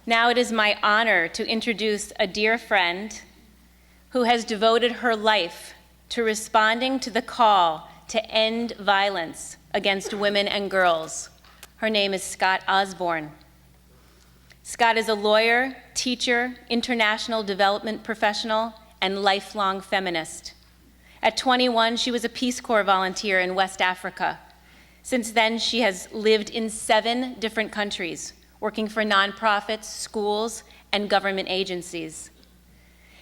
Now it is my honor to introduce a dear friend who has devoted her life to responding to the call to end violence against women and girls. Her name is Scott Osborne. Scott is a lawyer, teacher, international development professional, and lifelong feminist. At 21, she was a Peace Corps volunteer in West Africa. Since then, she has lived in 7 different countries, working for nonprofits, schools, and government agencies.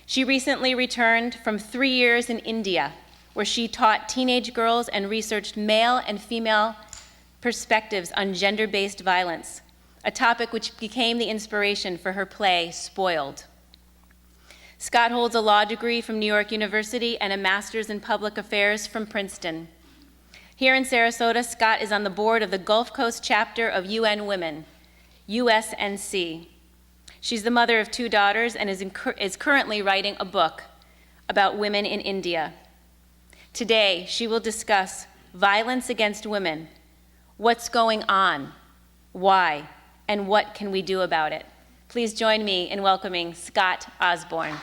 She recently returned from 3 years in India, where she taught teenage girls and researched male and female perspectives on gender-based violence, a topic which became the inspiration for her play, Spoiled. Scott holds a law degree from New York University and a master's in public affairs from Princeton. Here in Sarasota, Scott is on the board of the Gulf Coast chapter of UN Women, USNC. She's the mother of 2 daughters and is currently writing a book about women in India. Today, she will discuss violence against women, what's going on, why, and what can we do about it. Please join me in welcoming Scott Osborne.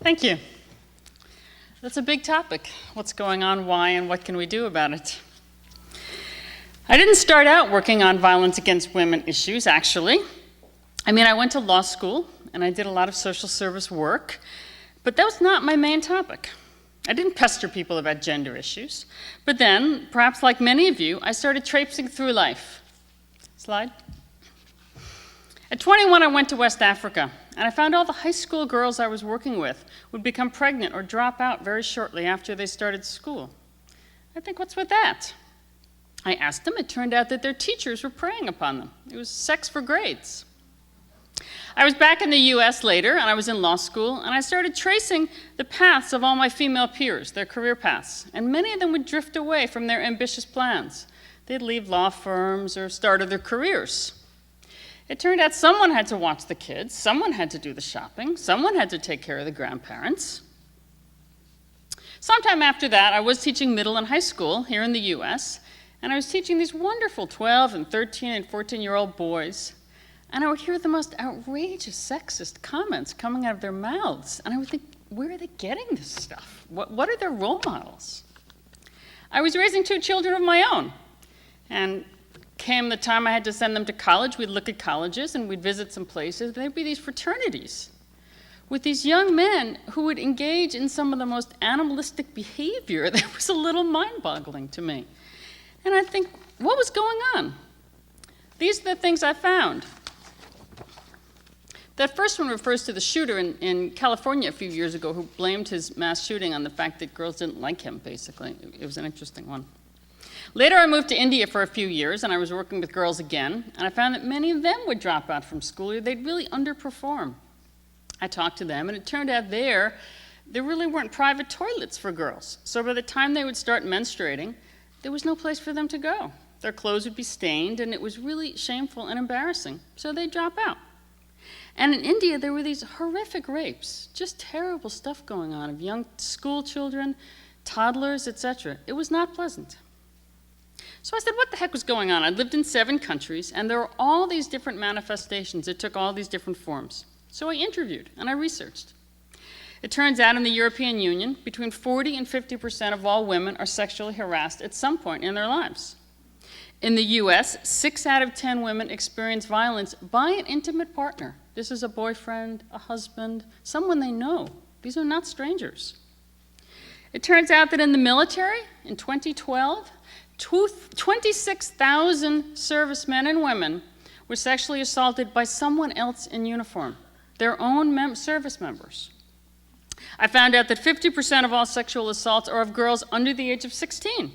Thank you. That's a big topic. What's going on, why, and what can we do about it? I didn't start out working on violence against women issues, actually. I went to law school, and I did a lot of social service work, but that was not my main topic. I didn't pester people about gender issues, but then, perhaps like many of you, I started traipsing through life. Slide. At 21, I went to West Africa, and I found all the high school girls I was working with would become pregnant or drop out very shortly after they started school. I think, what's with that? I asked them. It turned out that their teachers were preying upon them. It was sex for grades. I was back in the US later, and I was in law school, and I started tracing the paths of all my female peers, their career paths, and many of them would drift away from their ambitious plans. They'd leave law firms or start other careers. It turned out someone had to watch the kids, someone had to do the shopping, someone had to take care of the grandparents. Sometime after that, I was teaching middle and high school here in the US, and I was teaching these wonderful 12 and 13 and 14-year-old boys, and I would hear the most outrageous sexist comments coming out of their mouths, and I would think, where are they getting this stuff? What are their role models? I was raising 2 children of my own, and came the time I had to send them to college. We'd look at colleges and we'd visit some places. There'd be these fraternities with these young men who would engage in some of the most animalistic behavior that was a little mind-boggling to me. And I think, what was going on? These are the things I found. That first one refers to the shooter in California a few years ago who blamed his mass shooting on the fact that girls didn't like him, basically. It was an interesting one. Later, I moved to India for a few years, and I was working with girls again, and I found that many of them would drop out from school, or they'd really underperform. I talked to them, and it turned out there really weren't private toilets for girls. So by the time they would start menstruating, there was no place for them to go. Their clothes would be stained, and it was really shameful and embarrassing, so they'd drop out. And in India, there were these horrific rapes, just terrible stuff going on of young school children, toddlers, etc. It was not pleasant. So I said, what the heck was going on? I lived in 7 countries, and there were all these different manifestations. It took all these different forms. So I interviewed, and I researched. It turns out in the European Union, between 40 and 50% of all women are sexually harassed at some point in their lives. In the US, 6 out of 10 women experience violence by an intimate partner. This is a boyfriend, a husband, someone they know. These are not strangers. It turns out that in the military, in 2012, 26,000 servicemen and women were sexually assaulted by someone else in uniform, their own service members. I found out that 50% of all sexual assaults are of girls under the age of 16.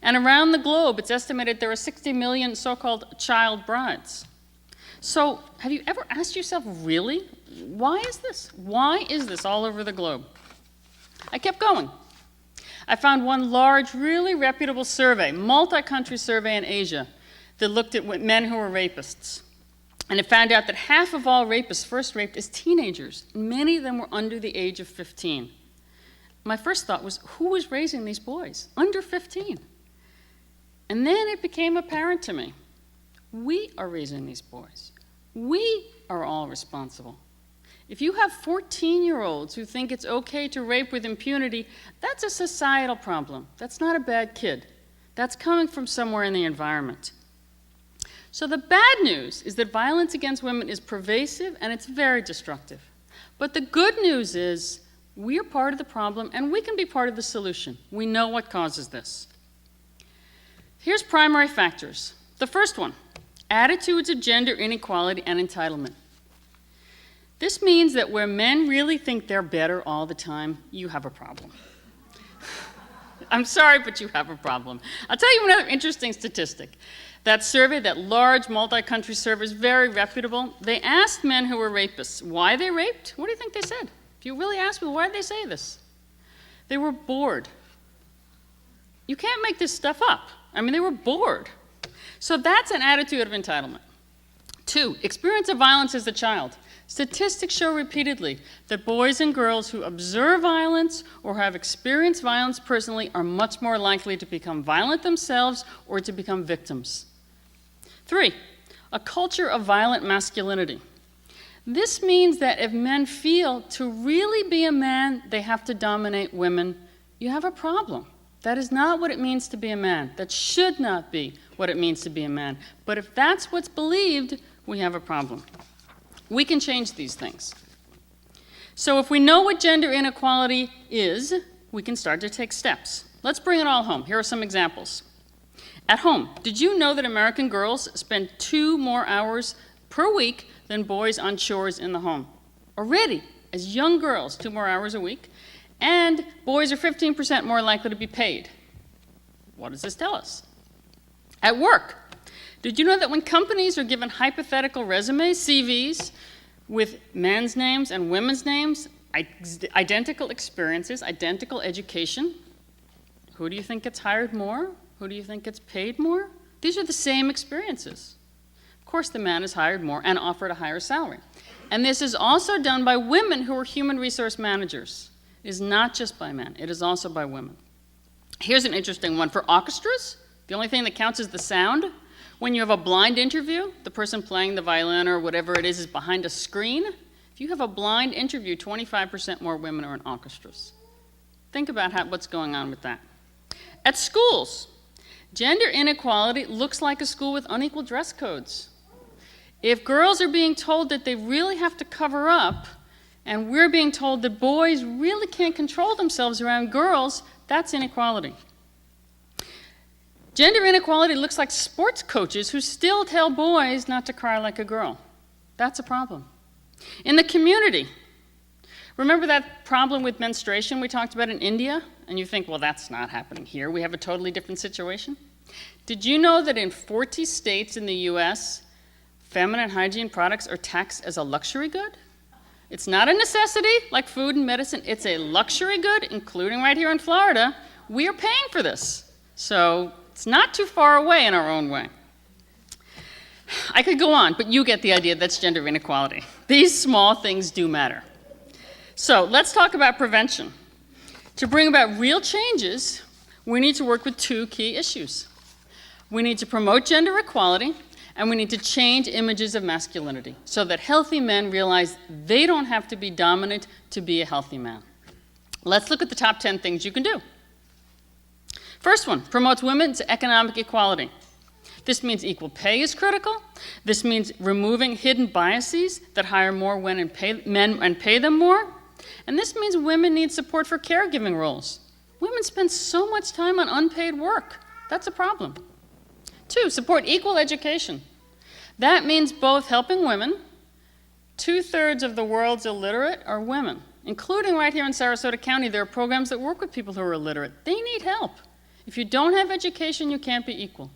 And around the globe, it's estimated there are 60 million so-called child brides. So have you ever asked yourself, really, why is this? Why is this all over the globe? I kept going. I found one large, really reputable survey, multi-country survey in Asia, that looked at men who were rapists. And it found out that half of all rapists first raped as teenagers. Many of them were under the age of 15. My first thought was, who was raising these boys? Under 15. And then it became apparent to me, we are raising these boys. We are all responsible. If you have 14-year-olds who think it's okay to rape with impunity, that's a societal problem. That's not a bad kid. That's coming from somewhere in the environment. So the bad news is that violence against women is pervasive and it's very destructive. But the good news is we are part of the problem and we can be part of the solution. We know what causes this. Here's primary factors. The first one, attitudes of gender inequality and entitlement. This means that where men really think they're better all the time, you have a problem. I'm sorry, but you have a problem. I'll tell you another interesting statistic. That survey, that large multi-country survey, is very reputable. They asked men who were rapists why they raped. What do you think they said? If you really ask me, why did they say this? They were bored. You can't make this stuff up. I mean, they were bored. So that's an attitude of entitlement. 2, experience of violence as a child. Statistics show repeatedly that boys and girls who observe violence or have experienced violence personally are much more likely to become violent themselves or to become victims. 3, a culture of violent masculinity. This means that if men feel to really be a man, they have to dominate women, you have a problem. That is not what it means to be a man. That should not be what it means to be a man. But if that's what's believed, we have a problem. We can change these things. So if we know what gender inequality is, we can start to take steps. Let's bring it all home. Here are some examples. At home, did you know that American girls spend 2 more hours per week than boys on chores in the home? Already, as young girls, 2 more hours a week, and boys are 15% more likely to be paid. What does this tell us? At work, did you know that when companies are given hypothetical resumes, CVs, with men's names and women's names, identical experiences, identical education, who do you think gets hired more? Who do you think gets paid more? These are the same experiences. Of course, the man is hired more and offered a higher salary. And this is also done by women who are human resource managers. It is not just by men, it is also by women. Here's an interesting one. For orchestras, the only thing that counts is the sound. When you have a blind interview, the person playing the violin or whatever it is behind a screen. If you have a blind interview, 25% more women are in orchestras. Think about what's going on with that. At schools, gender inequality looks like a school with unequal dress codes. If girls are being told that they really have to cover up, and we're being told that boys really can't control themselves around girls, that's inequality. Gender inequality looks like sports coaches who still tell boys not to cry like a girl. That's a problem. In the community, remember that problem with menstruation we talked about in India? And you think, well, that's not happening here. We have a totally different situation. Did you know that in 40 states in the US, feminine hygiene products are taxed as a luxury good? It's not a necessity like food and medicine. It's a luxury good, including right here in Florida. We are paying for this. So it's not too far away in our own way. I could go on, but you get the idea. That's gender inequality. These small things do matter. So let's talk about prevention. To bring about real changes, we need to work with 2 key issues. We need to promote gender equality, and we need to change images of masculinity so that healthy men realize they don't have to be dominant to be a healthy man. Let's look at the top 10 things you can do. First one, promotes women's economic equality. This means equal pay is critical. This means removing hidden biases that hire more men and pay them more. And this means women need support for caregiving roles. Women spend so much time on unpaid work. That's a problem. 2, support equal education. That means both helping women. 2/3 of the world's illiterate are women, including right here in Sarasota County. There are programs that work with people who are illiterate. They need help. If you don't have education, you can't be equal.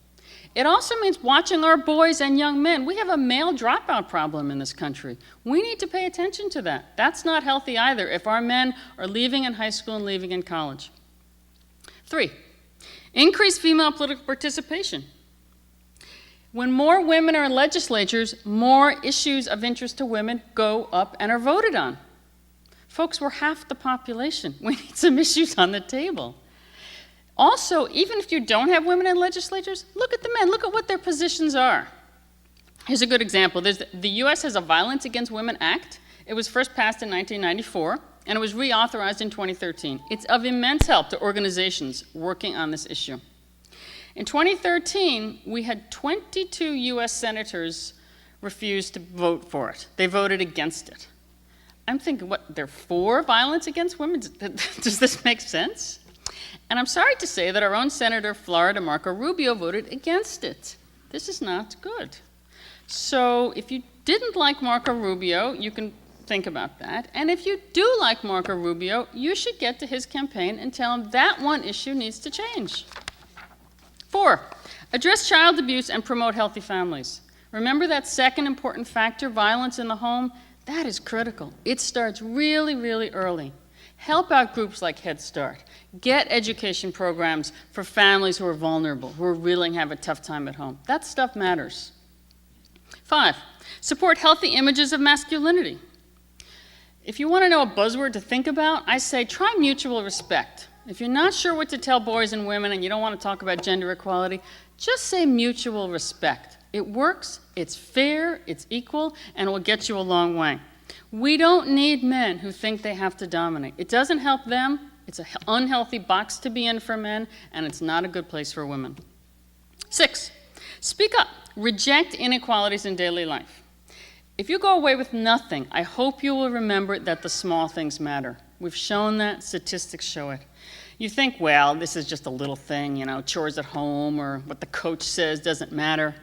It also means watching our boys and young men. We have a male dropout problem in this country. We need to pay attention to that. That's not healthy either if our men are leaving in high school and leaving in college. 3, increase female political participation. When more women are in legislatures, more issues of interest to women go up and are voted on. Folks, we're half the population. We need some issues on the table. Also, even if you don't have women in legislatures, look at the men. Look at what their positions are. Here's a good example. The U.S. has a Violence Against Women Act. It was first passed in 1994, and it was reauthorized in 2013. It's of immense help to organizations working on this issue. In 2013, we had 22 U.S. senators refuse to vote for it. They voted against it. I'm thinking, what, they're for violence against women? Does this make sense? And I'm sorry to say that our own Senator Florida, Marco Rubio, voted against it. This is not good. So if you didn't like Marco Rubio, you can think about that. And if you do like Marco Rubio, you should get to his campaign and tell him that one issue needs to change. 4, address child abuse and promote healthy families. Remember that second important factor, violence in the home? That is critical. It starts really, really early. Help out groups like Head Start. Get education programs for families who are vulnerable, who are really have a tough time at home. That stuff matters. 5, support healthy images of masculinity. If you want to know a buzzword to think about, I say try mutual respect. If you're not sure what to tell boys and women and you don't want to talk about gender equality, just say mutual respect. It works, it's fair, it's equal, and it will get you a long way. We don't need men who think they have to dominate. It doesn't help them, it's an unhealthy box to be in for men, and it's not a good place for women. 6, speak up. Reject inequalities in daily life. If you go away with nothing, I hope you will remember that the small things matter. We've shown that, statistics show it. You think, well, this is just a little thing, you know, chores at home or what the coach says doesn't matter.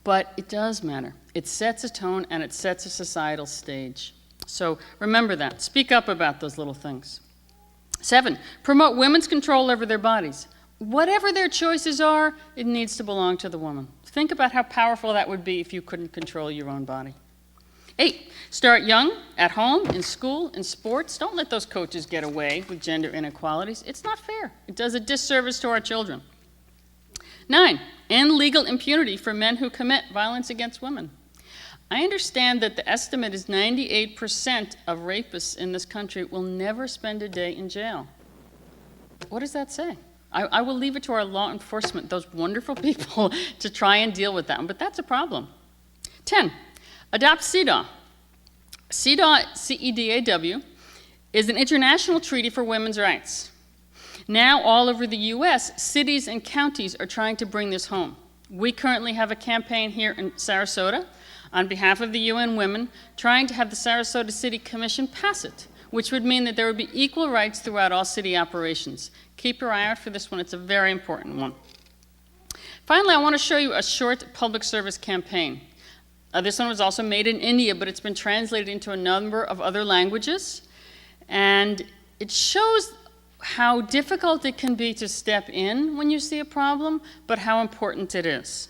But it does matter. It sets a tone and it sets a societal stage. So remember that. Speak up about those little things. 7, promote women's control over their bodies. Whatever their choices are, it needs to belong to the woman. Think about how powerful that would be if you couldn't control your own body. 8, start young, at home, in school, in sports. Don't let those coaches get away with gender inequalities. It's not fair. It does a disservice to our children. 9, end legal impunity for men who commit violence against women. I understand that the estimate is 98% of rapists in this country will never spend a day in jail. What does that say? I will leave it to our law enforcement, those wonderful people, to try and deal with that, but that's a problem. 10, adopt CEDAW. CEDAW, C-E-D-A-W, is an international treaty for women's rights. Now, all over the U.S., cities and counties are trying to bring this home. We currently have a campaign here in Sarasota on behalf of the UN Women trying to have the Sarasota City Commission pass it, which would mean that there would be equal rights throughout all city operations. Keep your eye out for this one. It's a very important one. Finally, I want to show you a short public service campaign. This one was also made in India, but it's been translated into a number of other languages. And it shows how difficult it can be to step in when you see a problem, but how important it is.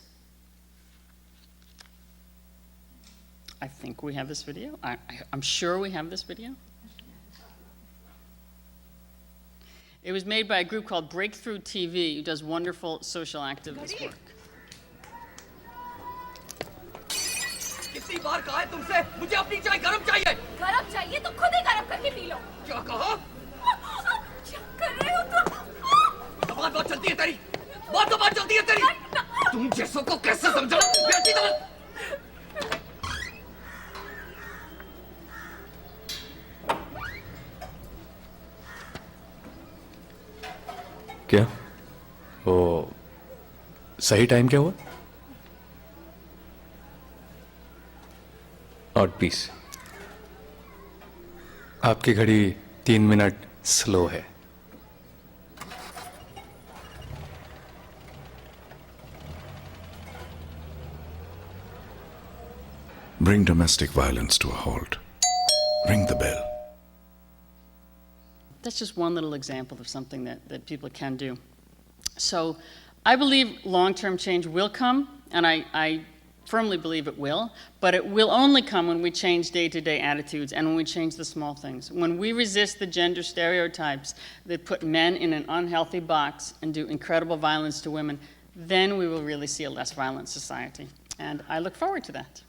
I think we have this video. I'm sure we have this video. It was made by a group called Breakthrough TV, who does wonderful social activist work. कितनी बार कहा है तुमसे मुझे अपनी चाय गरम चाहिए गरम चाहिए तो खुद ही गरम करके पी लो क्या कहा क्या कर रहे हो तुम जबान बहुत चलती है तेरी बहुत जबान चलती है तेरी तुम जैसों को कैसे समझाऊं बेटी तो क्या वो सही टाइम क्या हुआ ऑड पीस आपकी घड़ी 3 मिनट स्लो है Bring domestic violence to a halt. Ring the bell. That's just one little example of something that people can do. So I believe long-term change will come, and I firmly believe it will, but it will only come when we change day-to-day attitudes and when we change the small things. When we resist the gender stereotypes that put men in an unhealthy box and do incredible violence to women, then we will really see a less violent society. And I look forward to that.